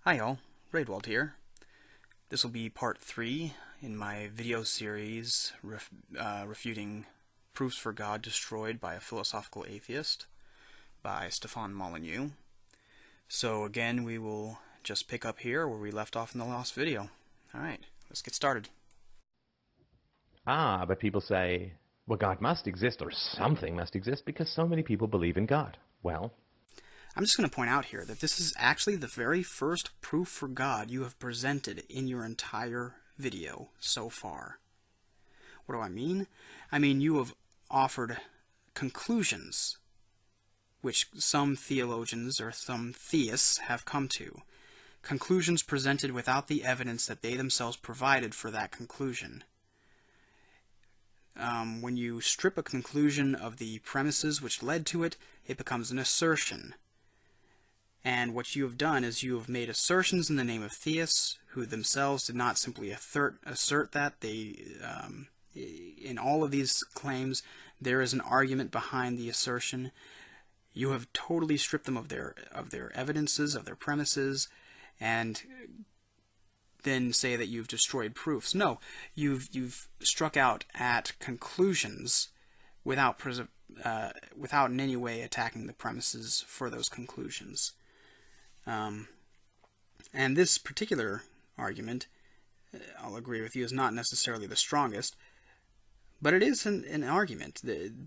Hi all, Raidwald here. This will be part 3 in my video series refuting Proofs for God Destroyed by a Philosophical Atheist by Stephan Molyneux. So again, we will just pick up here where we left off in the last video. Alright, let's get started. But people say, well, God must exist or something must exist because so many people believe in God. Well, I'm just going to point out here that this is actually the very first proof for God you have presented in your entire video so far. What do I mean? I mean, you have offered conclusions, which some theologians or some theists have come to. Conclusions presented without the evidence that they themselves provided for that conclusion. When you strip a conclusion of the premises which led to it, it becomes an assertion. And what you have done is you have made assertions in the name of theists who themselves did not simply assert that. In all of these claims, there is an argument behind the assertion. You have totally stripped them of their evidences, of their premises, and then say that you've destroyed proofs. No, you've struck out at conclusions without in any way attacking the premises for those conclusions. And this particular argument, I'll agree with you, is not necessarily the strongest, but it is an argument.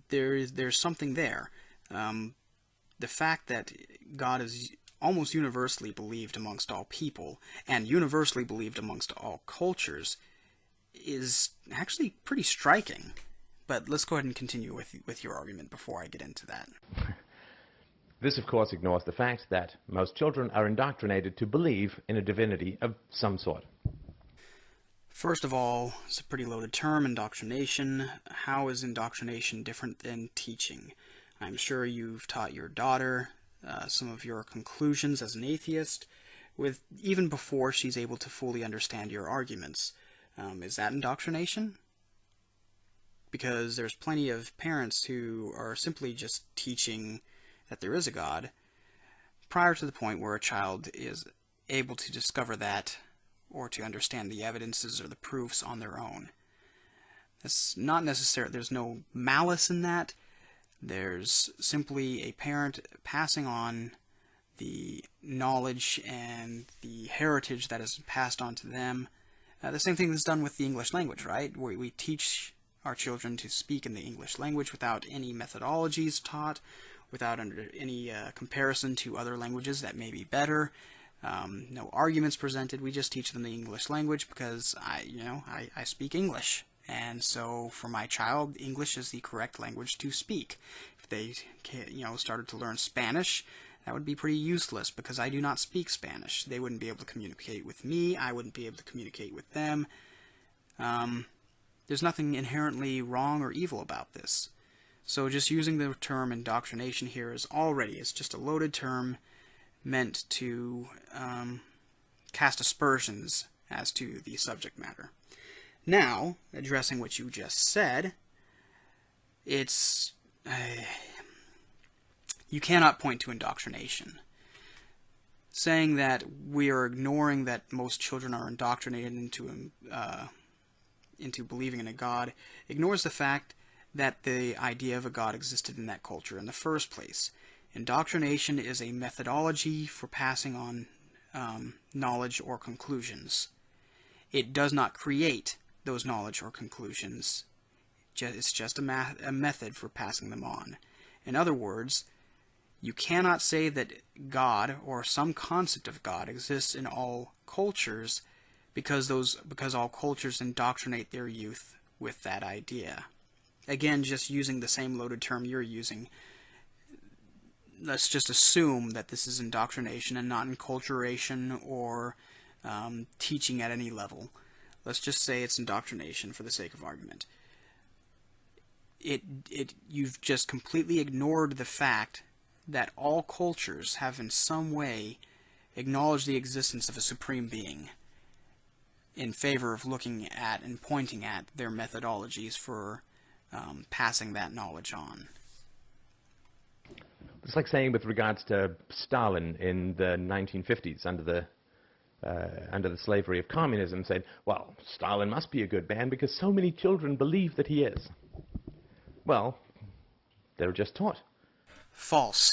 There's something there. The fact that God is almost universally believed amongst all people and universally believed amongst all cultures is actually pretty striking. But let's go ahead and continue with your argument before I get into that. this, of course, ignores the fact that most children are indoctrinated to believe in a divinity of some sort. First of all, it's a pretty loaded term, indoctrination. How is indoctrination different than teaching? I'm sure you've taught your daughter some of your conclusions as an atheist, even before she's able to fully understand your arguments. Is that indoctrination? Because there's plenty of parents who are simply just teaching that there is a God prior to the point where a child is able to discover that or to understand the evidences or the proofs on their own. That's not necessary. There's no malice in that. There's simply a parent passing on the knowledge and the heritage that is passed on to them. The same thing is done with the English language, right? We teach our children to speak in the English language without any methodologies taught, without any comparison to other languages that may be better. No arguments presented. We just teach them the English language because I speak English. And so for my child, English is the correct language to speak. If they started to learn Spanish, that would be pretty useless because I do not speak Spanish. They wouldn't be able to communicate with me. I wouldn't be able to communicate with them. There's nothing inherently wrong or evil about this. So just using the term indoctrination here it's just a loaded term meant to cast aspersions as to the subject matter. Now, addressing what you just said, you cannot point to indoctrination. Saying that we are ignoring that most children are indoctrinated into believing in a God ignores the fact that the idea of a God existed in that culture in the first place. Indoctrination is a methodology for passing on knowledge or conclusions. It does not create those knowledge or conclusions. It's just a method for passing them on. In other words, you cannot say that God or some concept of God exists in all cultures because all cultures indoctrinate their youth with that idea. Again, just using the same loaded term you're using, let's just assume that this is indoctrination and not enculturation or teaching at any level. Let's just say it's indoctrination for the sake of argument. You've just completely ignored the fact that all cultures have in some way acknowledged the existence of a supreme being in favor of looking at and pointing at their methodologies for passing that knowledge on. It's like saying with regards to Stalin in the 1950s under the under the slavery of communism, saying, well, Stalin must be a good man because so many children believe that he is. Well, they were just taught. False.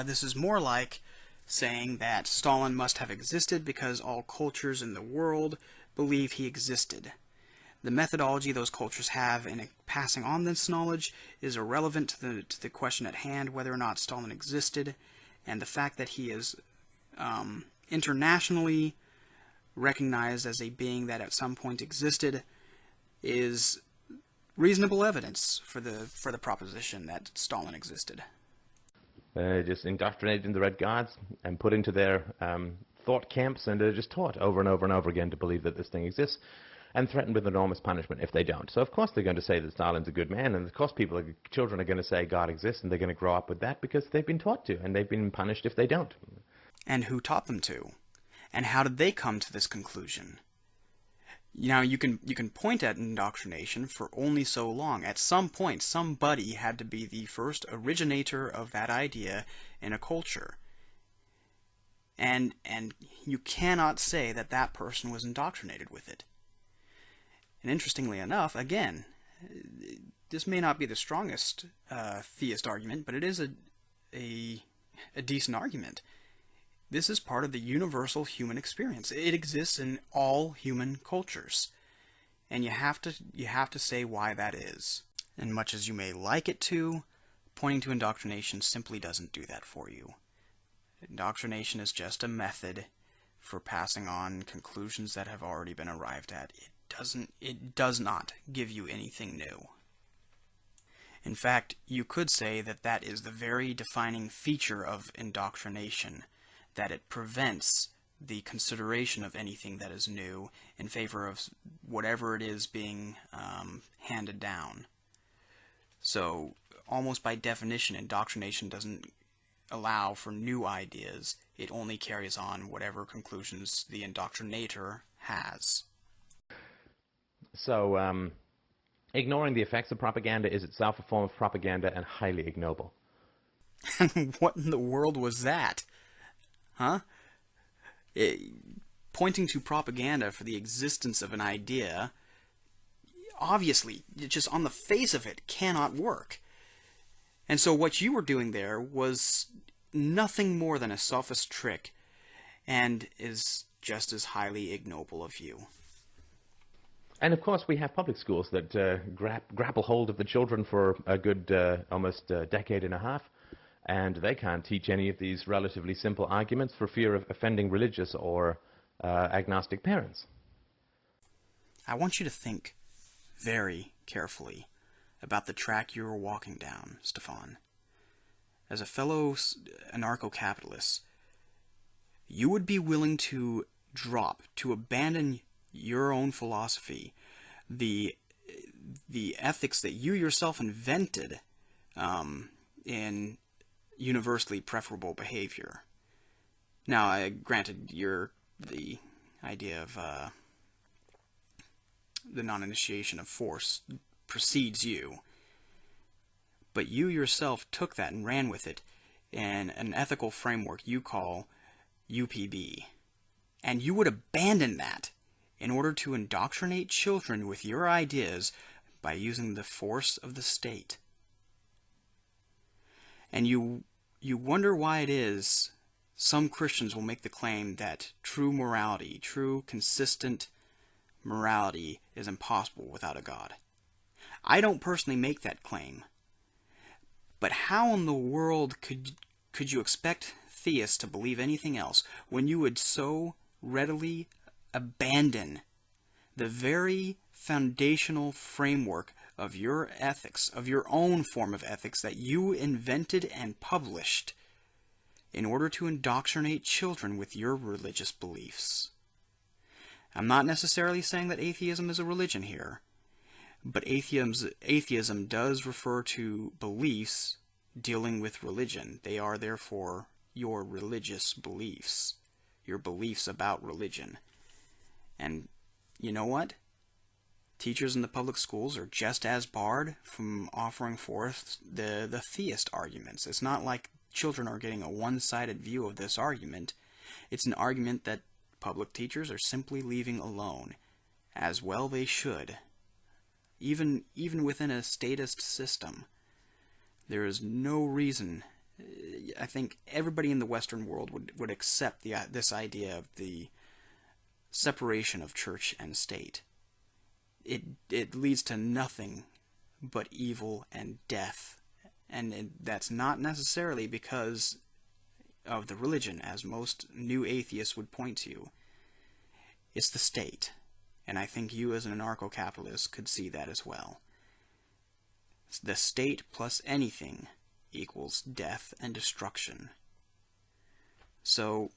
This is more like saying that Stalin must have existed because all cultures in the world believe he existed. The methodology those cultures have in passing on this knowledge is irrelevant to the question at hand, whether or not Stalin existed, and the fact that he is internationally recognized as a being that at some point existed is reasonable evidence for the proposition that Stalin existed. Just indoctrinated in the Red Guards and put into their thought camps, and they're just taught over and over and over again to believe that this thing exists, and threatened with enormous punishment if they don't. So of course they're going to say that Stalin's a good man, and of course children are going to say God exists, and they're going to grow up with that because they've been taught to, and they've been punished if they don't. And who taught them to? And how did they come to this conclusion? Now, you can point at indoctrination for only so long. At some point, somebody had to be the first originator of that idea in a culture. And you cannot say that that person was indoctrinated with it. And interestingly enough, again, this may not be the strongest theist argument, but it is a decent argument. This is part of the universal human experience. It exists in all human cultures. And you have to say why that is. And much as you may like it to, pointing to indoctrination simply doesn't do that for you. Indoctrination is just a method for passing on conclusions that have already been arrived at. It does not give you anything new. In fact, you could say that that is the very defining feature of indoctrination, that it prevents the consideration of anything that is new in favor of whatever it is being handed down. So, almost by definition, indoctrination doesn't allow for new ideas. It only carries on whatever conclusions the indoctrinator has. So, ignoring the effects of propaganda is itself a form of propaganda and highly ignoble. What in the world was that? Huh? Pointing to propaganda for the existence of an idea, obviously, just on the face of it, cannot work. And so what you were doing there was nothing more than a sophist trick, and is just as highly ignoble of you. And of course we have public schools that grapple hold of the children for a good almost decade and a half, and they can't teach any of these relatively simple arguments for fear of offending religious or agnostic parents. I want you to think very carefully about the track you are walking down, Stephan. As a fellow anarcho-capitalist, you would be willing to abandon your own philosophy, the ethics that you yourself invented in universally preferable behavior. Now, granted, the idea of the non-initiation of force precedes you, but you yourself took that and ran with it in an ethical framework you call UPB, and you would abandon that in order to indoctrinate children with your ideas by using the force of the state. And you wonder why it is some Christians will make the claim that true morality, true consistent morality, is impossible without a God. I don't personally make that claim. But how in the world could you expect theists to believe anything else when you would so readily abandon the very foundational framework of your ethics, of your own form of ethics that you invented and published in order to indoctrinate children with your religious beliefs? I'm not necessarily saying that atheism is a religion here, but atheism does refer to beliefs dealing with religion. They are therefore your religious beliefs, your beliefs about religion. And you know what? Teachers in the public schools are just as barred from offering forth the theist arguments. It's not like children are getting a one-sided view of this argument. It's an argument that public teachers are simply leaving alone, as well they should. Even within a statist system, there is no reason. I think everybody in the Western world would accept this idea of the separation of church and state. It leads to nothing but evil and death, and that's not necessarily because of the religion, as most new atheists would point to. It's the state, and I think you as an anarcho-capitalist could see that as well. The state plus anything equals death and destruction. So,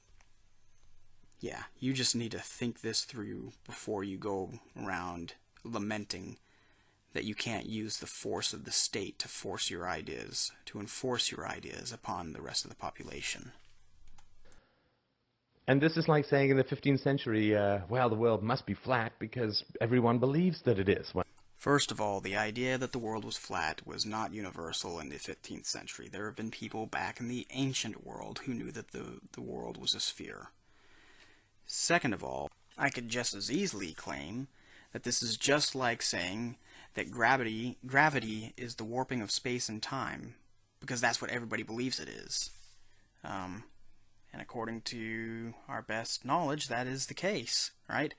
yeah, you just need to think this through before you go around lamenting that you can't use the force of the state to enforce your ideas upon the rest of the population. And this is like saying in the 15th century, well, the world must be flat because everyone believes that it is. First of all, the idea that the world was flat was not universal in the 15th century. There have been people back in the ancient world who knew that the world was a sphere. Second of all, I could just as easily claim that this is just like saying that gravity is the warping of space and time, because that's what everybody believes it is. And according to our best knowledge, that is the case, right?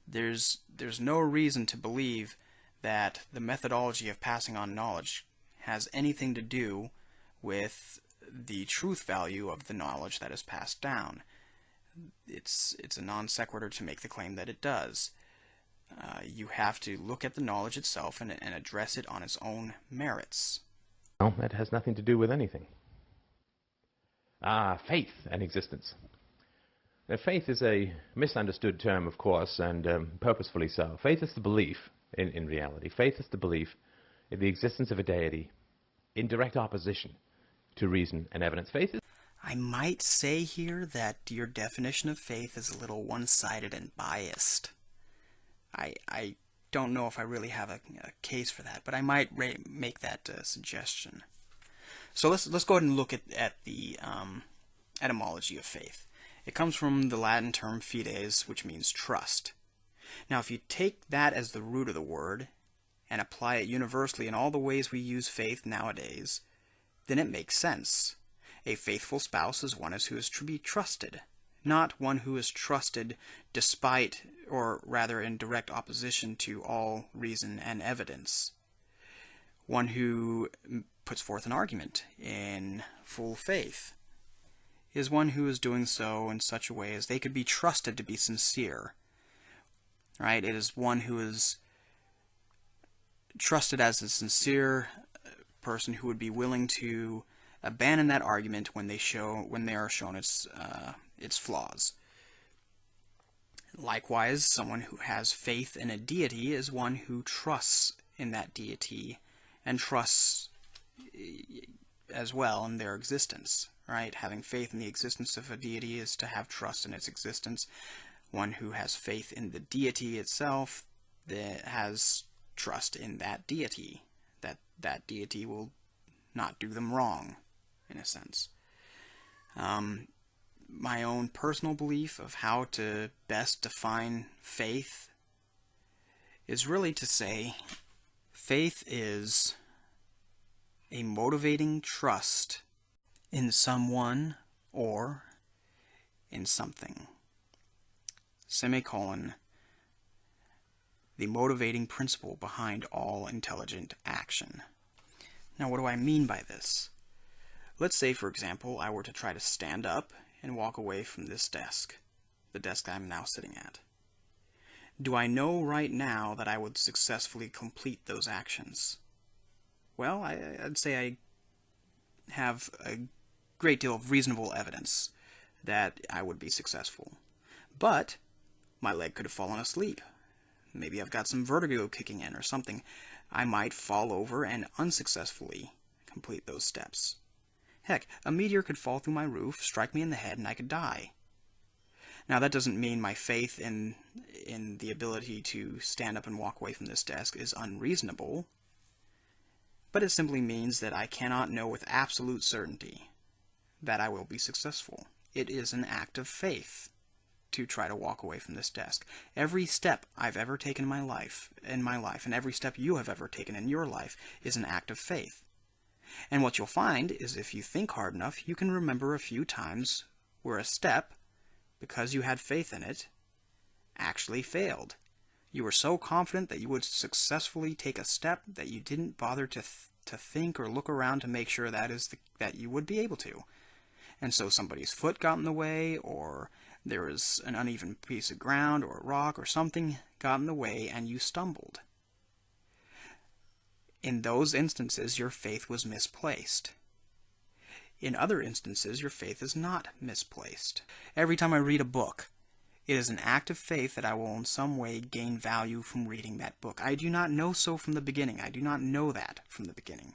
There's no reason to believe that the methodology of passing on knowledge has anything to do with the truth value of the knowledge that is passed down. It's a non sequitur to make the claim that it does. You have to look at the knowledge itself and address it on its own merits. No, that has nothing to do with anything. Faith and existence. Now, faith is a misunderstood term, of course, and purposefully so. Faith is the belief, in reality. Faith is the belief in the existence of a deity in direct opposition to reason and evidence. Faith is... I might say here that your definition of faith is a little one-sided and biased. I don't know if I really have a case for that, but I might make that suggestion. So let's go ahead and look at the etymology of faith. It comes from the Latin term fides, which means trust. Now, if you take that as the root of the word and apply it universally in all the ways we use faith nowadays, then it makes sense. A faithful spouse is one who is to be trusted, not one who is trusted despite, or rather in direct opposition to all reason and evidence. One who puts forth an argument in full faith is one who is doing so in such a way as they could be trusted to be sincere. Right? It is one who is trusted as a sincere person who would be willing to abandon that argument when they are shown its flaws. Likewise, someone who has faith in a deity is one who trusts in that deity and trusts as well in their existence. Right? Having faith in the existence of a deity is to have trust in its existence. One who has faith in the deity itself that has trust in that deity, that deity will not do them wrong, in a sense. My own personal belief of how to best define faith is really to say faith is a motivating trust in someone or in something. Semicolon, the motivating principle behind all intelligent action. Now, what do I mean by this? Let's say, for example, I were to try to stand up and walk away from this desk, the desk I'm now sitting at. Do I know right now that I would successfully complete those actions? Well, I'd say I have a great deal of reasonable evidence that I would be successful. But my leg could have fallen asleep. Maybe I've got some vertigo kicking in or something. I might fall over and unsuccessfully complete those steps. Heck, a meteor could fall through my roof, strike me in the head, and I could die. Now, that doesn't mean my faith in the ability to stand up and walk away from this desk is unreasonable, but it simply means that I cannot know with absolute certainty that I will be successful. It is an act of faith. to try to walk away from this desk. Every step I've ever taken in my life, and every step you have ever taken in your life, is an act of faith. And what you'll find is if you think hard enough, you can remember a few times where a step, because you had faith in it, actually failed. You were so confident that you would successfully take a step that you didn't bother to think or look around to make sure that you would be able to. And so somebody's foot got in the way, or there was an uneven piece of ground or a rock or something got in the way and you stumbled. In those instances, your faith was misplaced. In other instances, your faith is not misplaced. Every time I read a book, it is an act of faith that I will in some way gain value from reading that book. I do not know so from the beginning. I do not know that from the beginning.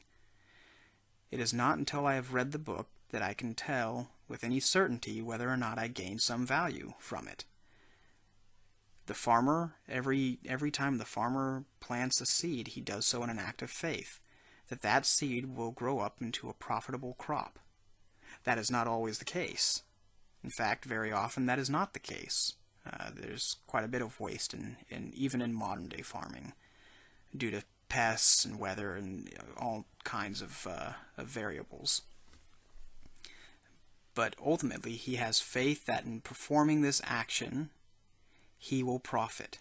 It is not until I have read the book that I can tell with any certainty whether or not I gain some value from it. The farmer, every time the farmer plants a seed, he does so in an act of faith, that seed will grow up into a profitable crop. That is not always the case. In fact, very often that is not the case. There's quite a bit of waste even in modern-day farming due to pests and weather and all kinds of variables. But ultimately, he has faith that in performing this action, he will profit.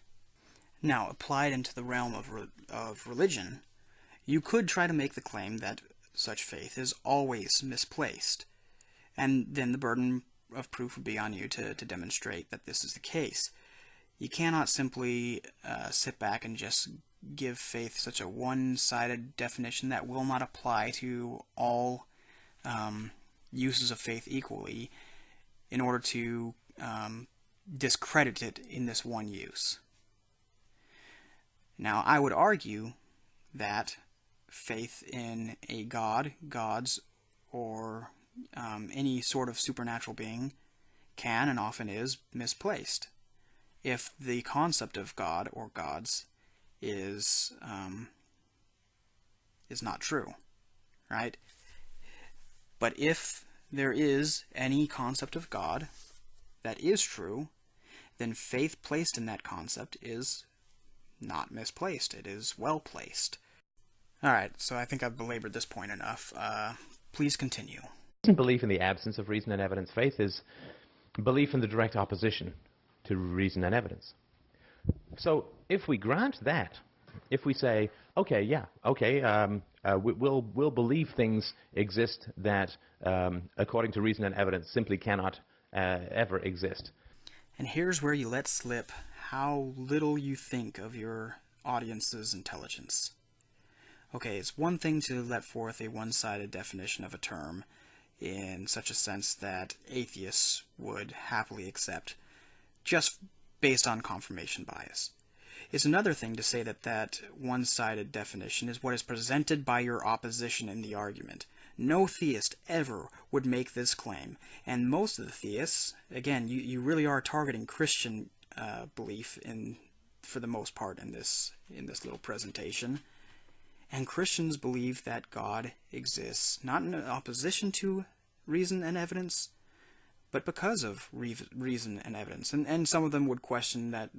Now, applied into the realm of religion, you could try to make the claim that such faith is always misplaced, and then the burden of proof would be on you to demonstrate that this is the case. You cannot simply sit back and just give faith such a one-sided definition that will not apply to all uses of faith equally in order to discredit it in this one use. Now, I would argue that faith in a god, gods, or any sort of supernatural being can and often is misplaced if the concept of God or gods is not true, right? But if there is any concept of God that is true, then faith placed in that concept is not misplaced. It is well placed. Alright, so I think I've belabored this point enough. Please continue. Belief in the absence of reason and evidence. Faith is belief in the direct opposition to reason and evidence. So if we grant that, if we say, okay, we'll believe things exist that, according to reason and evidence, simply cannot ever exist. And here's where you let slip how little you think of your audience's intelligence. Okay, it's one thing to let forth a one-sided definition of a term in such a sense that atheists would happily accept just based on confirmation bias. It's another thing to say that one-sided definition is what is presented by your opposition in the argument. No theist ever would make this claim, and most of the theists, again, you really are targeting Christian belief for the most part in this little presentation. And Christians believe that God exists not in opposition to reason and evidence, but because of reason and evidence. And some of them would question that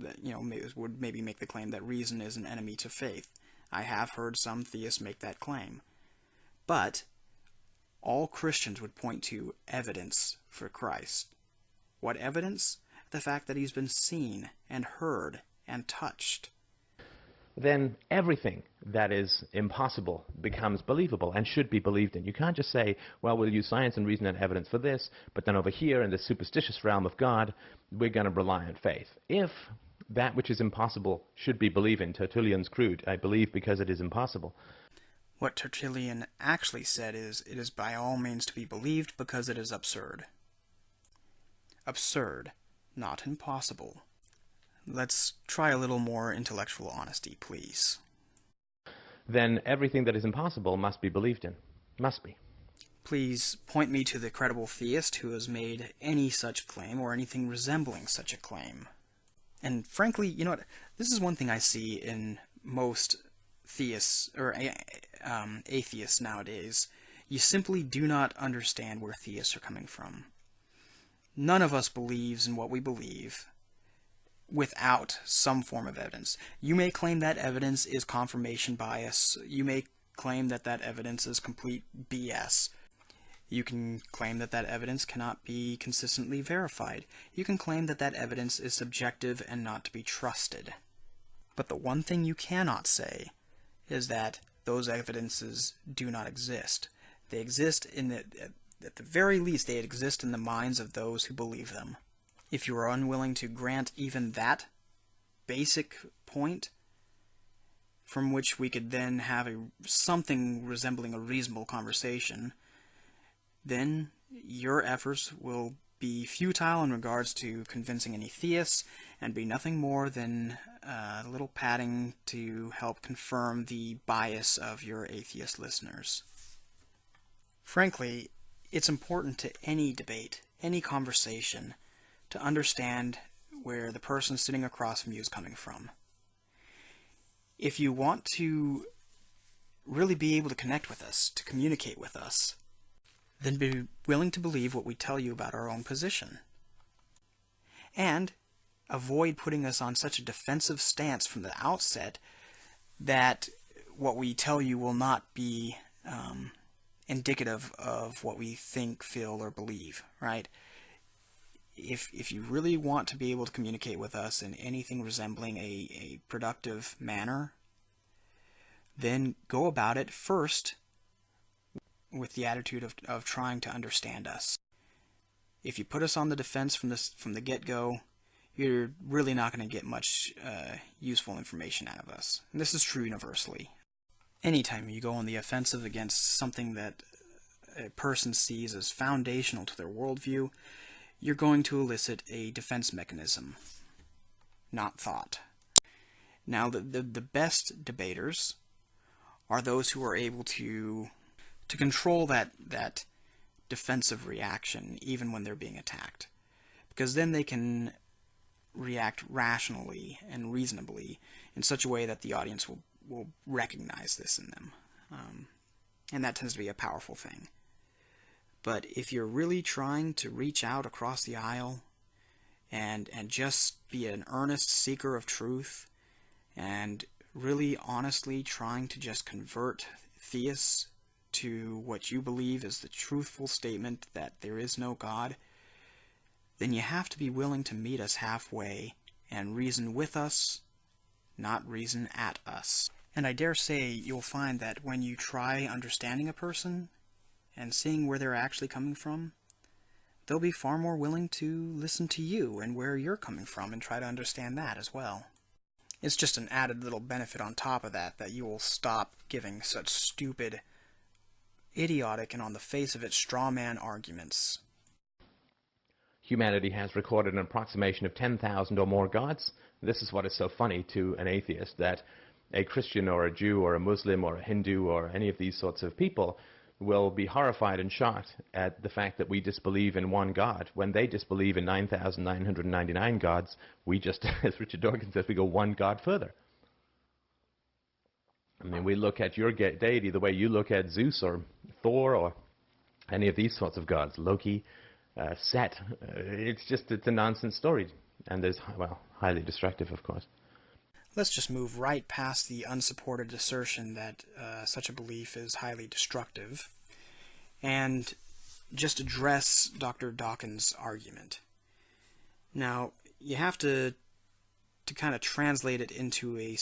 would maybe make the claim that reason is an enemy to faith. I have heard some theists make that claim. But all Christians would point to evidence for Christ. What evidence? The fact that he's been seen and heard and touched. Then everything that is impossible becomes believable and should be believed in. You can't just say, well, we'll use science and reason and evidence for this, but then over here in the superstitious realm of God, we're going to rely on faith. If that which is impossible should be believed in, Tertullian's crude, I believe because it is impossible. What Tertullian actually said is, it is by all means to be believed because it is absurd. Absurd, not impossible. Let's try a little more intellectual honesty, please. Then everything that is impossible must be believed in. Must be. Please point me to the credible theist who has made any such claim or anything resembling such a claim. And frankly, you know what? This is one thing I see in most theists or atheists nowadays. You simply do not understand where theists are coming from. None of us believes in what we believe without some form of evidence. You may claim that evidence is confirmation bias. You may claim that that evidence is complete BS. You can claim that that evidence cannot be consistently verified. You can claim that that evidence is subjective and not to be trusted. But the one thing you cannot say is that those evidences do not exist. They exist at the very least, they exist in the minds of those who believe them. If you are unwilling to grant even that basic point, from which we could then have something resembling a reasonable conversation, then your efforts will be futile in regards to convincing any theists and be nothing more than a little padding to help confirm the bias of your atheist listeners. Frankly, it's important to any debate, any conversation, to understand where the person sitting across from you is coming from. If you want to really be able to connect with us, to communicate with us, then be willing to believe what we tell you about our own position. And avoid putting us on such a defensive stance from the outset that what we tell you will not be indicative of what we think, feel, or believe, right? If you really want to be able to communicate with us in anything resembling a productive manner, then go about it first with the attitude of trying to understand us. If you put us on the defense from the get-go, you're really not going to get much useful information out of us. And this is true universally. Anytime you go on the offensive against something that a person sees as foundational to their worldview, you're going to elicit a defense mechanism, not thought. Now, the best debaters are those who are able to control that defensive reaction even when they're being attacked, because then they can react rationally and reasonably in such a way that the audience will recognize this in them, and that tends to be a powerful thing. But if you're really trying to reach out across the aisle and just be an earnest seeker of truth and really honestly trying to just convert theists to what you believe is the truthful statement that there is no God, then you have to be willing to meet us halfway and reason with us, not reason at us. And I dare say you'll find that when you try understanding a person and seeing where they're actually coming from, they'll be far more willing to listen to you and where you're coming from and try to understand that as well. It's just an added little benefit on top of that you will stop giving such stupid, idiotic, and on the face of it, straw man arguments. Humanity has recorded an approximation of 10,000 or more gods. This is what is so funny to an atheist, that a Christian or a Jew or a Muslim or a Hindu or any of these sorts of people will be horrified and shocked at the fact that we disbelieve in one God. When they disbelieve in 9,999 gods, we just, as Richard Dawkins says, we go one God further. I mean, we look at your deity the way you look at Zeus or Thor or any of these sorts of gods, Loki, Set. It's a nonsense story, and there's, well, highly destructive, of course. Let's just move right past the unsupported assertion that such a belief is highly destructive and just address Dr. Dawkins' argument. Now, you have to kind of translate it into a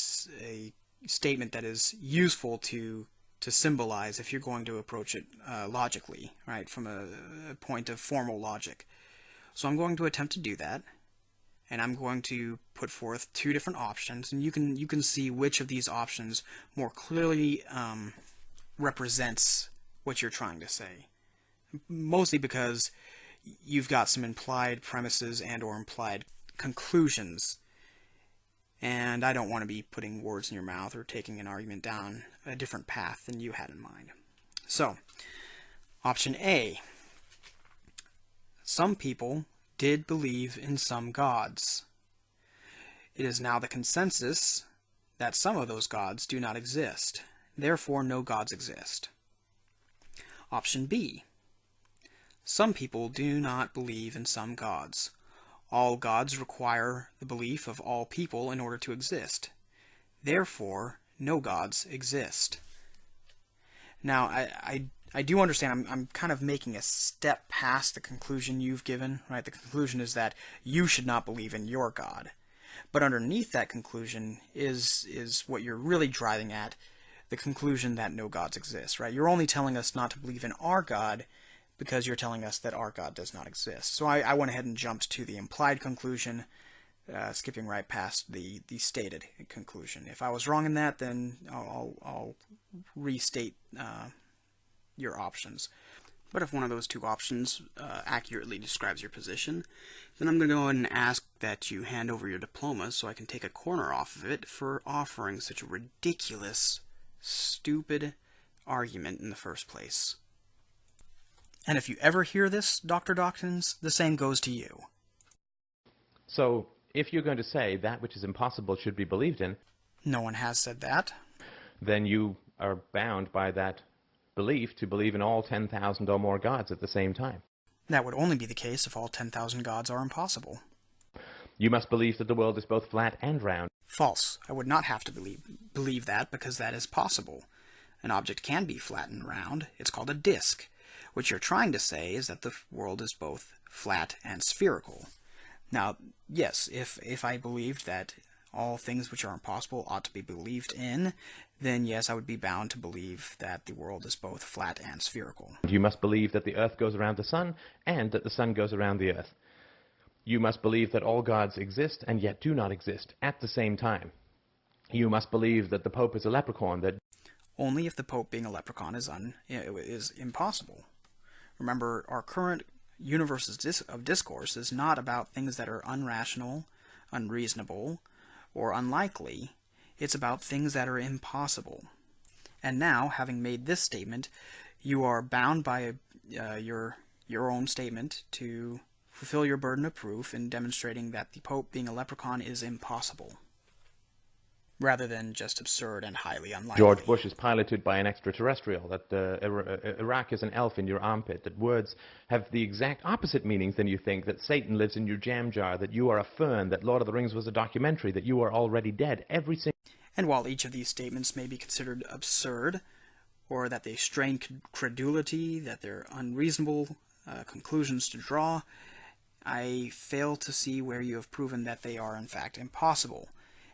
statement that is useful to symbolize if you're going to approach it logically, right, from a point of formal logic. So I'm going to attempt to do that, and I'm going to put forth two different options, and you can see which of these options more clearly represents what you're trying to say. Mostly because you've got some implied premises and or implied conclusions, and I don't want to be putting words in your mouth or taking an argument down a different path than you had in mind. So, option A. Some people did believe in some gods. It is now the consensus that some of those gods do not exist. Therefore, no gods exist. Option B. Some people do not believe in some gods. All gods require the belief of all people in order to exist. Therefore, no gods exist. Now, I do understand I'm kind of making a step past the conclusion you've given, right? The conclusion is that you should not believe in your God. But underneath that conclusion is what you're really driving at, the conclusion that no gods exist, right? You're only telling us not to believe in our God because you're telling us that our God does not exist. So I went ahead and jumped to the implied conclusion, skipping right past the stated conclusion. If I was wrong in that, then I'll restate your options. But if one of those two options accurately describes your position, then I'm going to go ahead and ask that you hand over your diploma so I can take a corner off of it for offering such a ridiculous, stupid argument in the first place. And if you ever hear this, Dr. Dawkins, the same goes to you. So, if you're going to say that which is impossible should be believed in, no one has said that, then you are bound by that belief to believe in all 10,000 or more gods at the same time. That would only be the case if all 10,000 gods are impossible. You must believe that the world is both flat and round. False. I would not have to believe that because that is possible. An object can be flat and round. It's called a disk. What you're trying to say is that the world is both flat and spherical. Now, yes, if I believed that all things which are impossible ought to be believed in, then yes, I would be bound to believe that the world is both flat and spherical. You must believe that the earth goes around the sun and that the sun goes around the earth. You must believe that all gods exist and yet do not exist at the same time. You must believe that the Pope is a leprechaun, that only if the Pope being a leprechaun is impossible. Remember, our current universe of discourse is not about things that are unrational, unreasonable, or unlikely. It's about things that are impossible. And now, having made this statement, you are bound by your own statement to fulfill your burden of proof in demonstrating that the Pope being a leprechaun is impossible, rather than just absurd and highly unlikely. George Bush is piloted by an extraterrestrial, that Iraq is an elf in your armpit, that words have the exact opposite meanings than you think, that Satan lives in your jam jar, that you are a fern, that Lord of the Rings was a documentary, that you are already dead. And while each of these statements may be considered absurd, or that they strain credulity, that they're unreasonable conclusions to draw, I fail to see where you have proven that they are in fact impossible.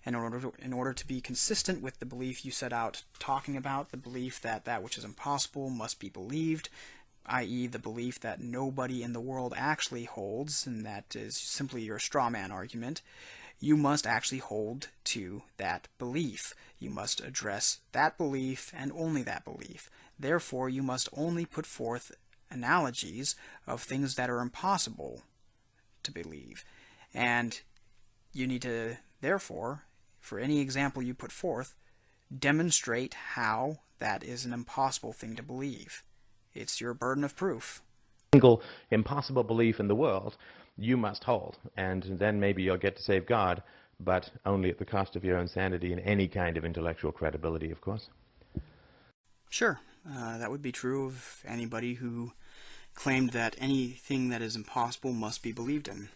In order to be consistent with the belief you set out talking about, the belief that that which is impossible must be believed, i.e. the belief that nobody in the world actually holds, and that is simply your straw man argument, you must actually hold to that belief. You must address that belief and only that belief. Therefore, you must only put forth analogies of things that are impossible to believe. And you need to, therefore, for any example you put forth, demonstrate how that is an impossible thing to believe. It's your burden of proof. Single impossible belief in the world you must hold, and then maybe you'll get to save God, but only at the cost of your own sanity and any kind of intellectual credibility, of course. Sure, that would be true of anybody who claimed that anything that is impossible must be believed in.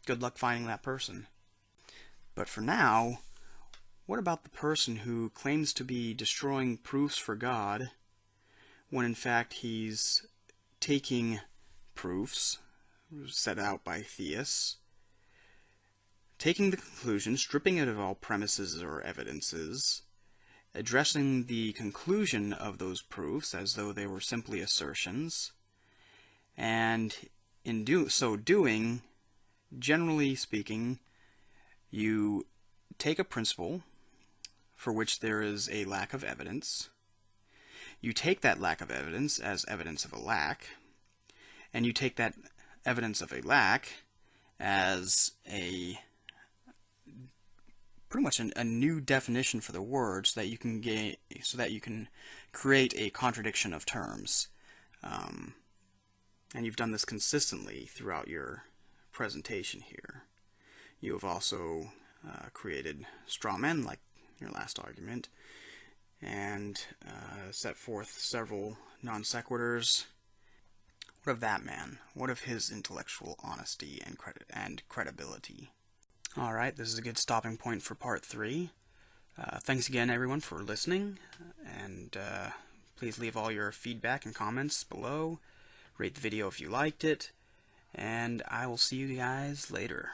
Good luck finding that person. But for now, what about the person who claims to be destroying proofs for God, when in fact he's taking proofs set out by theists, taking the conclusion, stripping it of all premises or evidences, addressing the conclusion of those proofs as though they were simply assertions, and in so doing, generally speaking, you take a principle for which there is a lack of evidence, you take that lack of evidence as evidence of a lack, and you take that evidence of a lack as pretty much a new definition for the word, so that you can create a contradiction of terms. And you've done this consistently throughout your presentation here. You have also created straw men, like your last argument, and set forth several non sequiturs. What of that man? What of his intellectual honesty and credibility? Alright, this is a good stopping point for part 3. Thanks again, everyone, for listening, and please leave all your feedback and comments below. Rate the video if you liked it, and I will see you guys later.